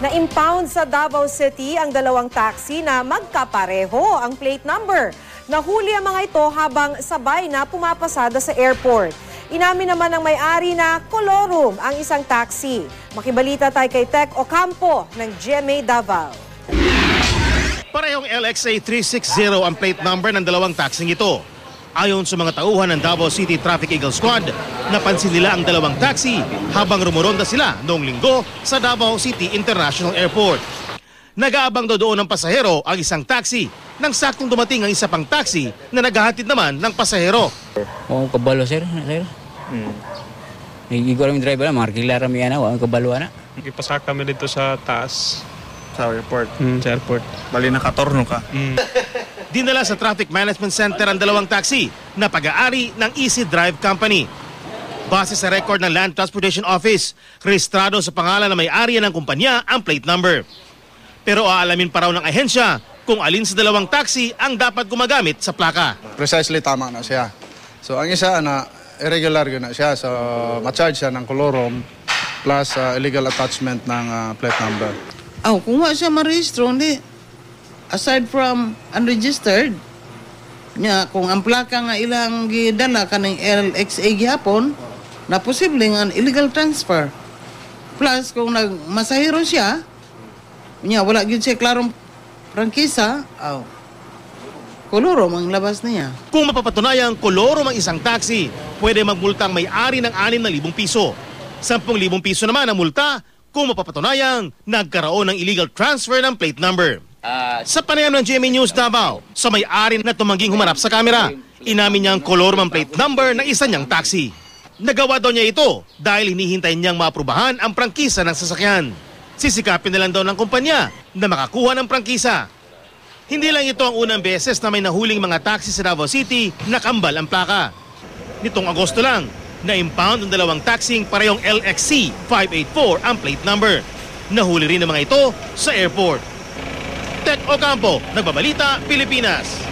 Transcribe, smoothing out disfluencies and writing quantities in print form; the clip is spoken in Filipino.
Na-impound sa Davao City ang dalawang taxi na magkapareho ang plate number. Nahuli ang mga ito habang sabay na pumapasada sa airport. Inamin naman ng may-ari na kolorum ang isang taxi. Makibalita tayo kay Tech Ocampo ng GMA Davao. Parehong LXA 360 ang plate number ng dalawang taxing ito. Ayon sa mga tauhan ng Davao City Traffic Eagle Squad, napansin nila ang dalawang taxi habang rumoronda sila noong linggo sa Davao City International Airport. Nag-aabang doon ng pasahero ang isang taxi nang saktong dumating ang isa pang taxi na naghahatid naman ng pasahero. Oo, kabalo sir. Nagiging yung driver na, markila rami yan ang kabalo na. Ipasak kami dito sa taas. Sa airport? Sa airport. Bali nakatorno ka? Dinala sa Traffic Management Center ang dalawang taxi na pag-aari ng Easy Drive Company. Base sa record ng Land Transportation Office, rehistrado sa pangalan na may-ari ng kumpanya ang plate number. Pero aalamin pa raw ng ahensya kung alin sa dalawang taxi ang dapat gumagamit sa plaka. Precisely tama na siya. So ang isa na irregular na siya, so ma-charge siya ng kolorum plus illegal attachment ng plate number. Kung wala siya marehistro, hindi. Aside from unregistered, niya, kung ang plaka nga ilang gidala ka ng LXA gihapon, na posible nga illegal transfer. Plus, kung nagmasahiro siya, niya, wala gyud siya klarong prangkisa, kolorom ang labas niya. Kung mapapatunayang kolorom ang isang taxi, pwede magmultang may-ari ng 6,000 piso. 10,000 piso naman ang multa kung mapapatunayang nagkaroon ng illegal transfer ng plate number. Sa panayam ng GMA News Davao, sa may-ari na tumangging humarap sa kamera, inamin niya ang kolorum ang plate number ng isa niyang taxi. Nagawa daw niya ito dahil hinihintay niyang maaprubahan ang prangkisa ng sasakyan. Sisikapin na lang daw ng kumpanya na makakuha ng prangkisa. Hindi lang ito ang unang beses na may nahuling mga taxi sa Davao City na kambal ang plaka. Nitong Agosto lang, na-impound ang dalawang taxing parehong LXC 584 ang plate number. Nahuli rin ang mga ito sa airport. Tech Ocampo, Nagbabalita, Pilipinas.